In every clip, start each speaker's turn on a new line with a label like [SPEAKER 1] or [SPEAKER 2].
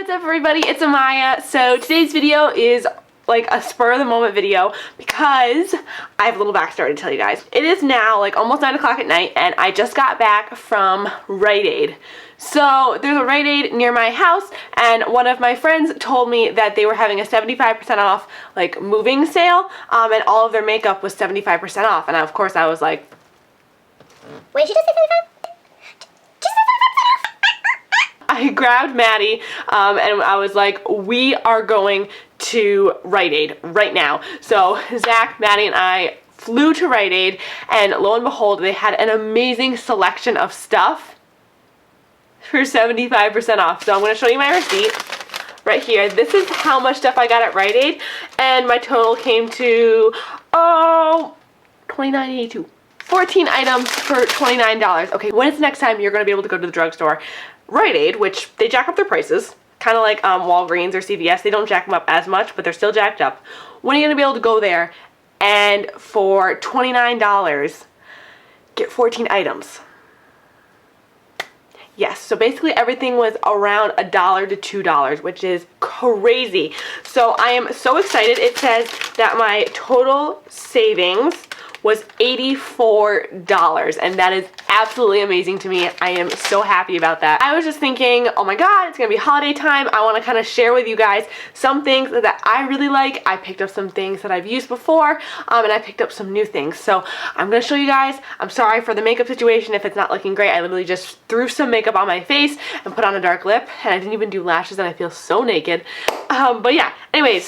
[SPEAKER 1] What's up everybody, it's Amaya. So today's video is like a spur of the moment video because I have a little backstory to tell you guys. It is now like almost 9 o'clock at night and I just got back from Rite Aid. So there's a Rite Aid near my house and one of my friends told me that they were having a 75% off like moving sale and all of their makeup was 75% off, and of course I was like,
[SPEAKER 2] wait, she just said 75?
[SPEAKER 1] I grabbed Maddie and I was like, we are going to Rite Aid right now. So Zach, Maddie, and I flew to Rite Aid, and lo and behold, they had an amazing selection of stuff for 75% off. So I'm going to show you my receipt right here. This is how much stuff I got at Rite Aid, and my total came to, $29.82. 14 items for $29. Okay, when is the next time you're going to be able to go to the drugstore? Rite Aid, which they jack up their prices, kind of like Walgreens or CVS. They don't jack them up as much, but they're still jacked up. When are you going to be able to go there and for $29 get 14 items? Yes, so basically everything was around $1 to $2, which is crazy. So I am so excited. It says that my total savings was $84, and that is absolutely amazing to me. I am so happy about that. I was just thinking, oh my god, it's gonna be holiday time. I want to kind of share with you guys some things that I really like. I picked up some things that I've used before, and I picked up some new things. So I'm gonna show you guys. I'm sorry for the makeup situation if it's not looking great. I literally just threw some makeup on my face and put on a dark lip, and I didn't even do lashes, and I feel so naked. But yeah, anyways,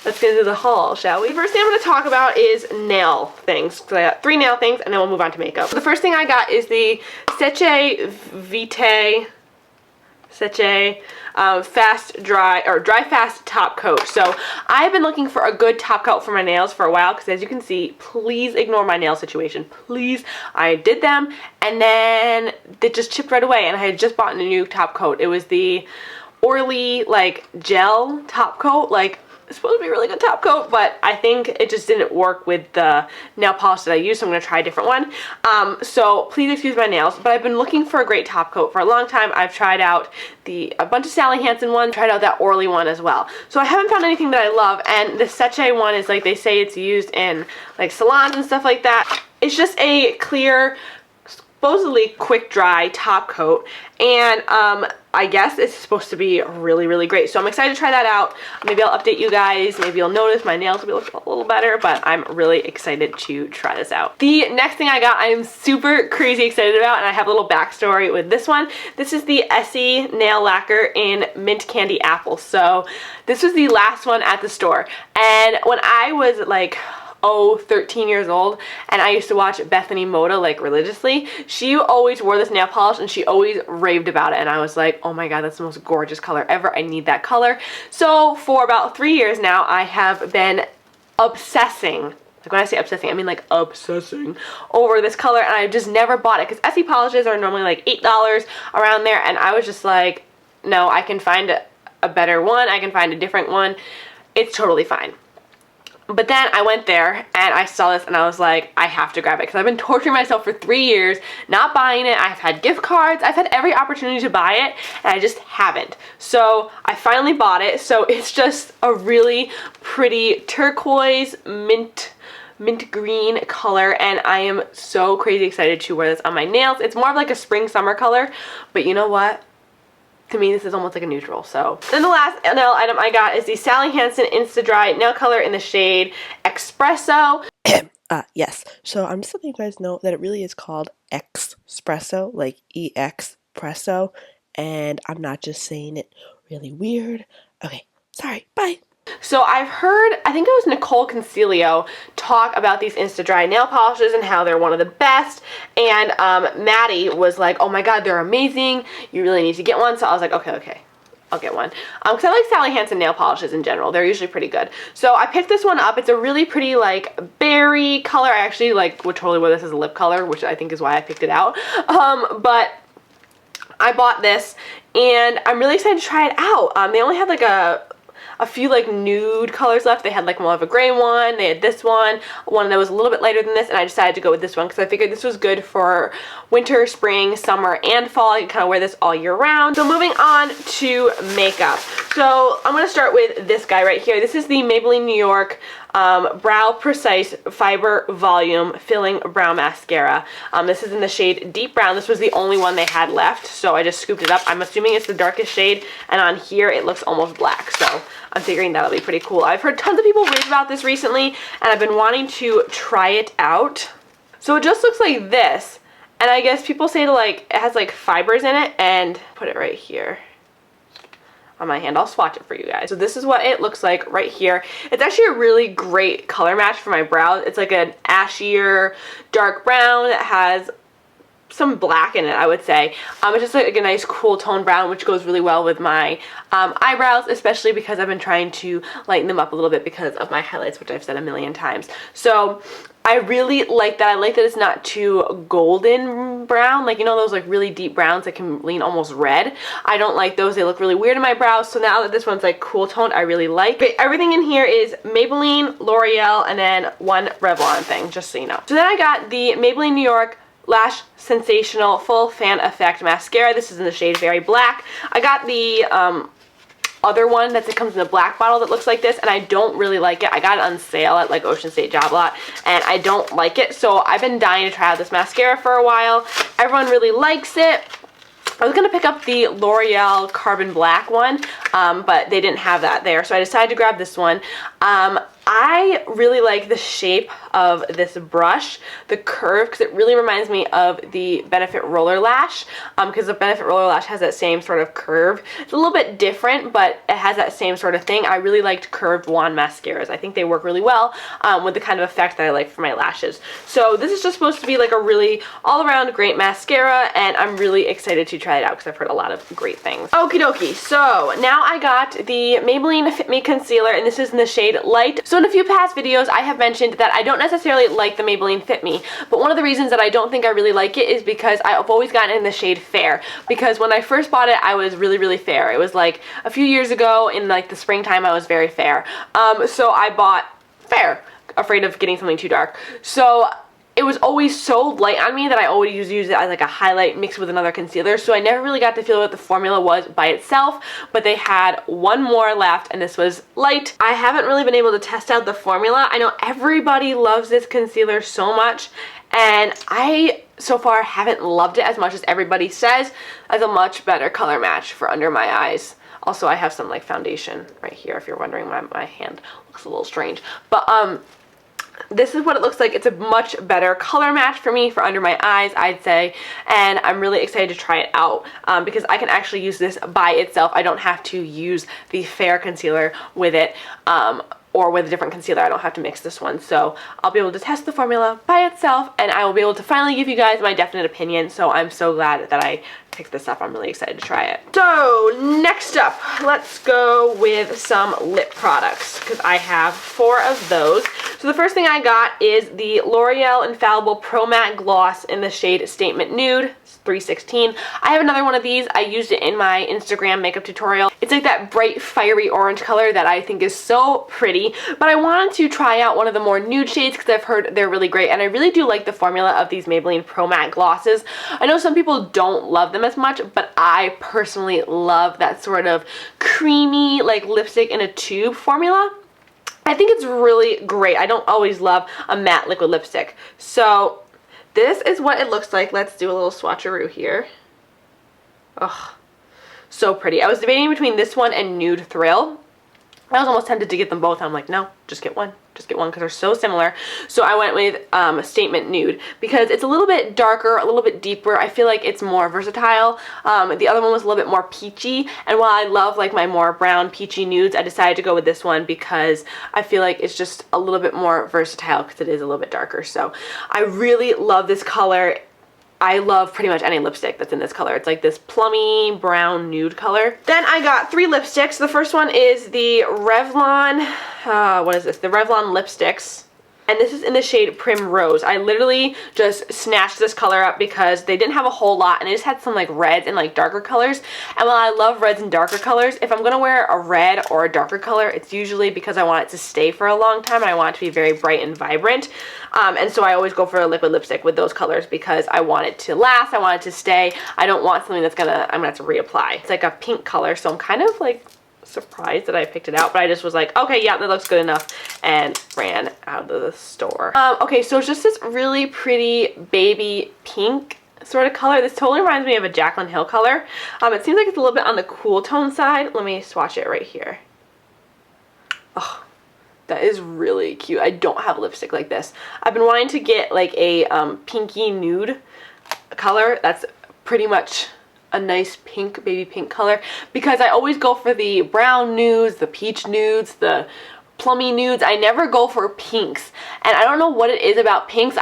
[SPEAKER 1] let's get into the haul, shall we? The first thing I'm going to talk about is nail things. So I got 3 nail things, and then we'll move on to makeup. The first thing I got is the xoxo fast dry, or dry fast top coat. So I've been looking for a good top coat for my nails for a while, because as you can see, please ignore my nail situation. Please. I did them, and then they just chipped right away, and I had just bought a new top coat. It was the Orly like gel top coat. Like, it's supposed to be a really good top coat, but I think it just didn't work with the nail polish that I used, so I'm going to try a different one. So please excuse my nails, but I've been looking for a great top coat for a long time. I've tried out a bunch of Sally Hansen ones, tried out that Orly one as well. So I haven't found anything that I love, and the xoxo one is like, they say it's used in like salons and stuff like that. It's just a clear, supposedly quick dry top coat, and I guess it's supposed to be really, really great. So I'm excited to try that out. Maybe I'll update you guys. Maybe you'll notice my nails will be looking a little better, but I'm really excited to try this out. The next thing I got, I am super crazy excited about, and I have a little backstory with this one. This is the Essie nail lacquer in Mint Candy Apple. So this was the last one at the store, and when I was like 13 years old, and I used to watch Bethany Moda like religiously, she always wore this nail polish and she always raved about it, and I was like, oh my god, that's the most gorgeous color ever. I need that color. So for about 3 years now, I have been obsessing, like when I say obsessing, I mean like obsessing over this color, and I just never bought it because Essie polishes are normally like $8 around there, and I was just like, no, I can find a better one, I can find a different one, it's totally fine. But then I went there and I saw this and I was like, I have to grab it, because I've been torturing myself for 3 years not buying it. I've had gift cards, I've had every opportunity to buy it, and I just haven't. So I finally bought it. So it's just a really pretty turquoise mint green color, and I am so crazy excited to wear this on my nails. It's more of like a spring summer color, but you know what? To me, this is almost like a neutral. So then the last nail item I got is the Sally Hansen Insta Dry nail color in the shade Espresso.
[SPEAKER 3] Yes. So I'm just letting you guys know that it really is called Espresso, like EX-presso, and I'm not just saying it really weird. Okay, sorry, bye.
[SPEAKER 1] So I've heard, I think it was Nicole Concilio, talk about these Insta Dry nail polishes and how they're one of the best, and Maddie was like, oh my god, they're amazing, you really need to get one. So I was like, okay, I'll get one, because I like Sally Hansen nail polishes in general. They're usually pretty good. So I picked this one up. It's a really pretty like berry color. I actually like would totally wear this as a lip color, which I think is why I picked it out. But I bought this and I'm really excited to try it out. They only had like a a few like nude colors left. They had like more of a gray one, they had this one that was a little bit lighter than this, and I decided to go with this one because I figured this was good for winter, spring, summer, and fall. I can kind of wear this all year round. So moving on to makeup. So I'm going to start with this guy right here. This is the Maybelline New York Brow Precise Fiber Volume Filling Brow Mascara. This is in the shade Deep Brown. This was the only one they had left, so I just scooped it up. I'm assuming it's the darkest shade, and on here it looks almost black, so I'm figuring that'll be pretty cool. I've heard tons of people rave about this recently, and I've been wanting to try it out. So it just looks like this, and I guess people say to like, it has like fibers in it, and put it right here on my hand. I'll swatch it for you guys. So this is what it looks like right here. It's actually a really great color match for my brows. It's like an ashier dark brown that has some black in it, I would say. It's just like a nice cool tone brown, which goes really well with my eyebrows, especially because I've been trying to lighten them up a little bit because of my highlights, which I've said a million times. So I really like that. I like that it's not too golden brown, like, you know, those like really deep browns that can lean almost red. I don't like those. They look really weird in my brows. So now that this one's like cool toned, I really like. But everything in here is Maybelline, L'Oreal, and then one Revlon thing, just so you know. So then I got the Maybelline New York Lash Sensational Full Fan Effect Mascara. This is in the shade Very Black. I got the other one that comes in a black bottle that looks like this, and I don't really like it. I got it on sale at like Ocean State Job Lot, and I don't like it. So I've been dying to try out this mascara for a while. Everyone really likes it. I was going to pick up the L'Oreal Carbon Black one, but they didn't have that there, so I decided to grab this one. I really like the shape of this brush, the curve, because it really reminds me of the Benefit Roller Lash, because the Benefit Roller Lash has that same sort of curve. It's a little bit different, but it has that same sort of thing. I really liked curved wand mascaras. I think they work really well with the kind of effect that I like for my lashes. So this is just supposed to be like a really all-around great mascara, and I'm really excited to try it out because I've heard a lot of great things. Okie dokie, so now I got the Maybelline Fit Me Concealer, and this is in the shade Light. So in a few past videos, I have mentioned that I don't necessarily like the Maybelline Fit Me, but one of the reasons that I don't think I really like it is because I've always gotten in the shade Fair, because when I first bought it, I was really, really fair. It was like a few years ago in like the springtime, I was very fair. So I bought Fair, afraid of getting something too dark. So it was always so light on me that I always use it as like a highlight mixed with another concealer, so I never really got to feel what the formula was by itself, but they had one more left, and this was Light. I haven't really been able to test out the formula. I know everybody loves this concealer so much, and I so far haven't loved it as much as everybody says. As a much better color match for under my eyes. Also, I have some like foundation right here, if you're wondering why my hand looks a little strange, but this is what it looks like. It's a much better color match for me for under my eyes, I'd say, and I'm really excited to try it out because I can actually use this by itself. I don't have to use the Fair concealer with it or with a different concealer. I don't have to mix this one, so I'll be able to test the formula by itself, and I will be able to finally give you guys my definite opinion, so I'm so glad that I picked this up. I'm really excited to try it. So next up, let's go with some lip products, because I have 4 of those. So the first thing I got is the L'Oreal Infallible Pro Matte Gloss in the shade Statement Nude. 316. I have another one of these. I used it in my Instagram makeup tutorial. It's like that bright fiery orange color that I think is so pretty, but I wanted to try out one of the more nude shades because I've heard they're really great, and I really do like the formula of these Maybelline Pro Matte glosses. I know some people don't love them as much, but I personally love that sort of creamy like lipstick in a tube formula. I think it's really great. I don't always love a matte liquid lipstick. So this is what it looks like. Let's do a little swatcheroo here. Ugh, so pretty. I was debating between this one and Nude Thrill. I was almost tempted to get them both. I'm like, no, just get one. Just get one because they're so similar. So I went with Statement Nude because it's a little bit darker, a little bit deeper. I feel like it's more versatile. The other one was a little bit more peachy, and while I love like my more brown peachy nudes, I decided to go with this one because I feel like it's just a little bit more versatile because it is a little bit darker. So I really love this color. I love pretty much any lipstick that's in this color. It's like this plummy brown nude color. Then I got 3 lipsticks. The first one is the Revlon, what is this? The Revlon Lipsticks. And this is in the shade Primrose. I literally just snatched this color up because they didn't have a whole lot and they just had some like reds and like darker colors. And while I love reds and darker colors, if I'm going to wear a red or a darker color, it's usually because I want it to stay for a long time and I want it to be very bright and vibrant. And so I always go for a liquid lipstick with those colors because I want it to last, I want it to stay. I don't want something that's I'm gonna have to reapply. It's like a pink color, so I'm kind of like surprised that I picked it out, but I just was like, okay, yeah, that looks good enough, and ran out of the store. Okay, so it's just this really pretty baby pink sort of color. This totally reminds me of a Jaclyn Hill color. It seems like it's a little bit on the cool tone side. Let me swatch it right here. Oh, that is really cute. I don't have lipstick like this. I've been wanting to get like a pinky nude color that's pretty much a nice pink, baby pink color, because I always go for the brown nudes, the peach nudes, the plummy nudes. I never go for pinks, and I don't know what it is about pinks.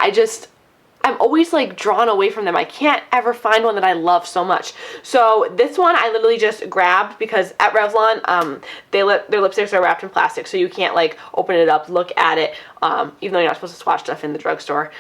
[SPEAKER 1] I'm always like drawn away from them. I can't ever find one that I love so much. So this one I literally just grabbed because at Revlon, their lipsticks are wrapped in plastic, so you can't like open it up, look at it, even though you're not supposed to swatch stuff in the drugstore.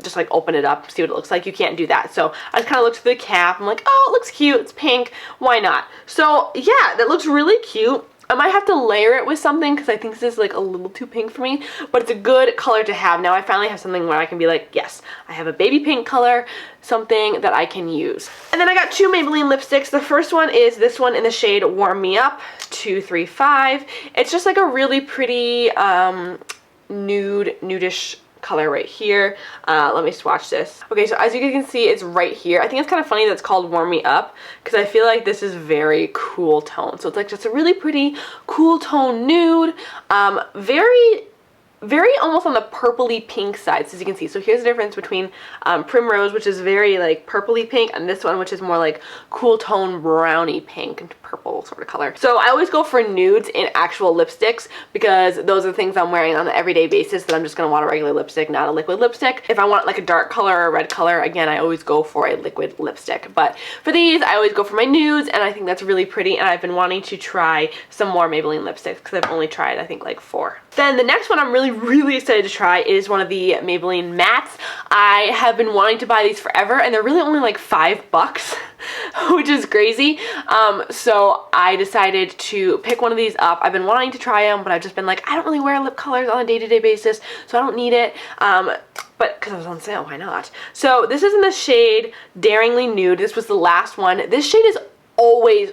[SPEAKER 1] Just like open it up, see what it looks like. You can't do that. So I just kind of looked through the cap. I'm like, oh, it looks cute. It's pink. Why not? So yeah, that looks really cute. I might have to layer it with something because I think this is like a little too pink for me, but it's a good color to have. Now I finally have something where I can be like, yes, I have a baby pink color, something that I can use. And then I got two Maybelline lipsticks. The first one is this one in the shade Warm Me Up 235. It's just like a really pretty nudish color right here. Let me swatch this. Okay, so as you can see, it's right here. I think it's kind of funny that it's called Warm Me Up because I feel like this is very cool tone. So it's like just a really pretty cool tone nude. Very almost on the purpley pink side, so as you can see. So here's the difference between Primrose, which is very like purpley pink, and this one, which is more like cool tone brownie pink and purple sort of color. So I always go for nudes in actual lipsticks because those are the things I'm wearing on an everyday basis that I'm just going to want a regular lipstick, not a liquid lipstick. If I want like a dark color or a red color, again, I always go for a liquid lipstick. But for these, I always go for my nudes, and I think that's really pretty, and I've been wanting to try some more Maybelline lipsticks because I've only tried, I think, like 4. Then the next one I'm really excited to try is one of the Maybelline mattes. I have been wanting to buy these forever, and they're really only like $5, which is crazy. So I decided to pick one of these up. I've been wanting to try them, but I've just been like, I don't really wear lip colors on a day-to-day basis, so I don't need it. But because it was on sale, why not? So this is in the shade Daringly Nude. This was the last one. This shade is always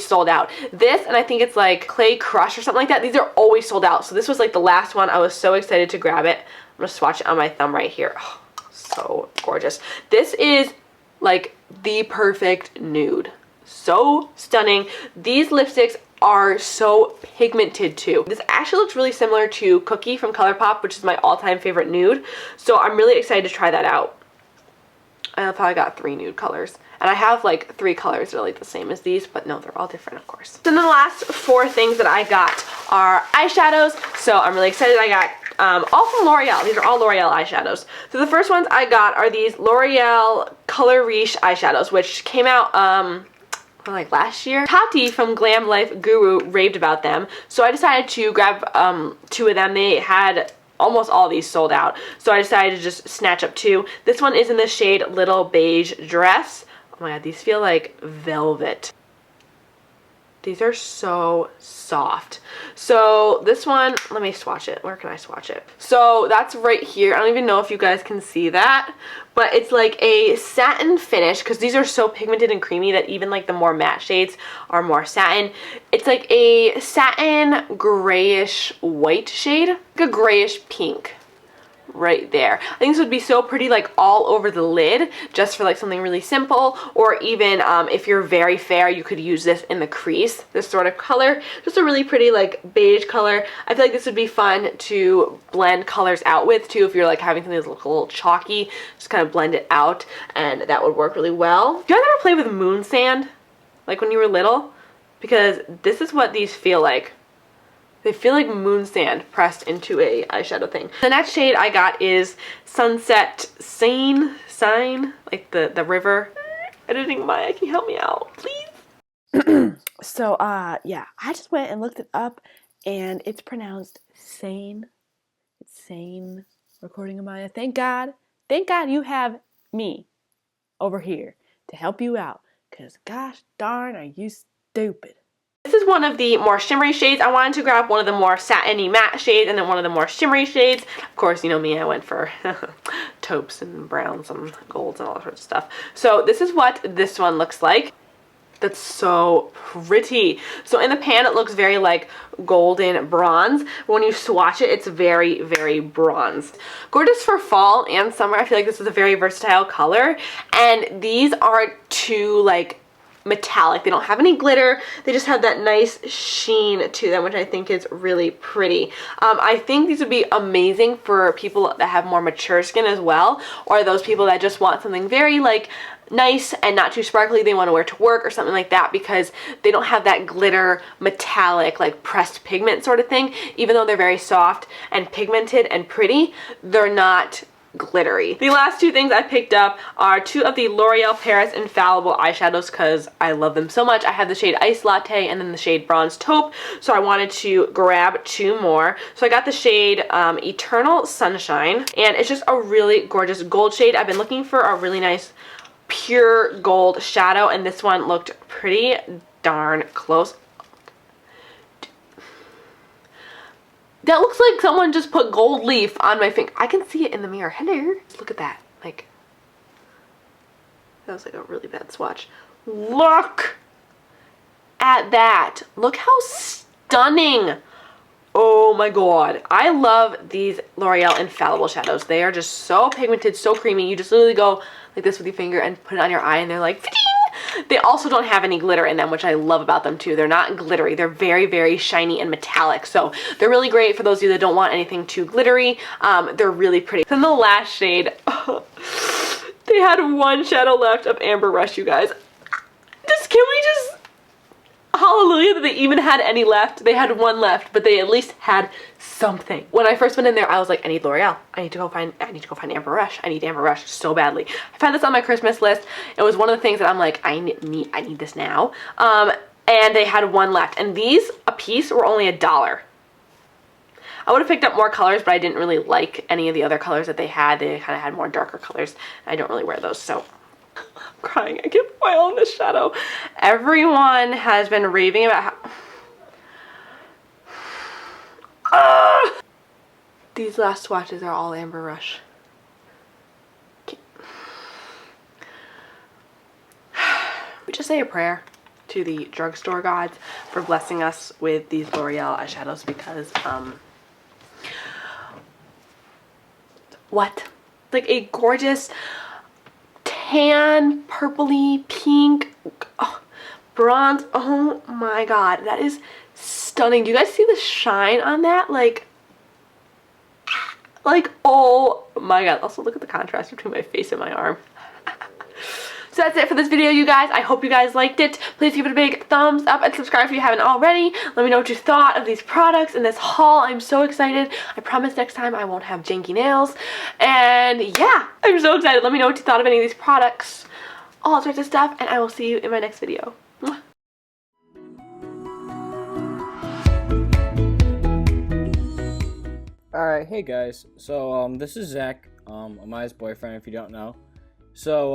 [SPEAKER 1] sold out. This, and I think it's like Clay Crush or something like that, these are always sold out. So this was like the last one. I was so excited to grab it. I'm gonna swatch it on my thumb right here. Oh, so gorgeous. This is like the perfect nude. So stunning. These lipsticks are so pigmented too. This actually looks really similar to Cookie from ColourPop, which is my all-time favorite nude. So I'm really excited to try that out. I probably got 3 nude colors. And I have like 3 colors that are like the same as these, but no, they're all different, of course. So then the last 4 things that I got are eyeshadows. So I'm really excited. I got all from L'Oreal. These are all L'Oreal eyeshadows. So the first ones I got are these L'Oreal Color Riche eyeshadows, which came out like last year. Tati from Glam Life Guru raved about them, so I decided to grab 2 of them. They had almost all these sold out, so I decided to just snatch up 2. This one is in the shade Little Beige Dress. Oh my god, these feel like velvet. These are so soft. So this one, let me swatch it. Where can I swatch it? So that's right here. I don't even know if you guys can see that, but it's like a satin finish because these are so pigmented and creamy that even like the more matte shades are more satin. It's like a satin grayish white shade, like a grayish pink. Right there. I think this would be so pretty like all over the lid just for like something really simple, or even if you're very fair, you could use this in the crease, this sort of color. Just a really pretty like beige color. I feel like this would be fun to blend colors out with too if you're like having something that's look a little chalky. Just kind of blend it out and that would work really well. Do you guys ever play with moon sand like when you were little? Because this is what these feel like. They feel like moon sand pressed into a eyeshadow thing. The next shade I got is Sunset Sign, like the river. Editing Maya, can you help me out, please?
[SPEAKER 3] So, yeah, I just went and looked it up, and it's pronounced Seine.
[SPEAKER 1] It's sane recording, Amaya. Thank God. Thank God you have me over here to help you out. Because gosh darn, are you stupid. This is one of the more shimmery shades. I wanted to grab one of the more satiny matte shades and then one of the more shimmery shades. Of course, you know me, I went for taupes and browns and golds and all that sort of stuff. So this is what this one looks like. That's so pretty. So in the pan, it looks very like golden bronze. When you swatch it, it's very, very bronze. Gorgeous for fall and summer. I feel like this is a very versatile color. And these aren't too like metallic. They don't have any glitter. They just have that nice sheen to them, which I think is really pretty. I think these would be amazing for people that have more mature skin as well, or those people that just want something very like nice and not too sparkly they want to wear to work or something like that, because they don't have that glitter metallic like pressed pigment sort of thing. Even though they're very soft and pigmented and pretty, they're not glittery. The last two things I picked up are two of the L'Oreal Paris Infallible eyeshadows because I love them so much. I have the shade Ice Latte and then the shade Bronze Taupe, so I wanted to grab two more. So I got the shade Eternal Sunshine, and it's just a really gorgeous gold shade. I've been looking for a really nice pure gold shadow, and this one looked pretty darn close. That looks like someone just put gold leaf on my finger. I can see it in the mirror. Hello. Look at that. Like, that was like a really bad swatch. Look at that. Look how stunning. Oh my god. I love these L'Oreal Infallible shadows. They are just so pigmented, so creamy. You just literally go like this with your finger and put it on your eye and they're like, ding! They also don't have any glitter in them, which I love about them too. They're not glittery. They're very, very shiny and metallic. So they're really great for those of you that don't want anything too glittery. They're really pretty. Then the last shade, they had one shadow left of Amber Rush, you guys. Can we just, hallelujah that they even had any left. They had one left, but they at least had something. When I first went in there, I was like, I need L'Oreal. I need to go find Amber Rush. I need Amber Rush so badly. I found this on my Christmas list. It was one of the things that I'm like, I need this now. And they had one left. And these a piece were only $1. I would have picked up more colors, but I didn't really like any of the other colors that they had. They kind of had more darker colors. I don't really wear those, so I'm crying. I can't put my own this shadow. Everyone has been raving about how these last swatches are all Amber Rush. We just say a prayer to the drugstore gods for blessing us with these L'Oreal eyeshadows, because what? Like a gorgeous tan, purpley, pink, bronze. Oh my god, that is stunning. Do you guys see the shine on that? Like, oh my god. Also, look at the contrast between my face and my arm. So that's it for this video, you guys. I hope you guys liked it. Please give it a big thumbs up and subscribe if you haven't already. Let me know what you thought of these products and this haul. I'm so excited. I promise next time I won't have janky nails. And yeah, I'm so excited. Let me know what you thought of any of these products. All sorts of stuff, and I will see you in my next video. Mwah.
[SPEAKER 4] Alright, hey guys. So, this is Zach, Amaya's boyfriend, if you don't know. So,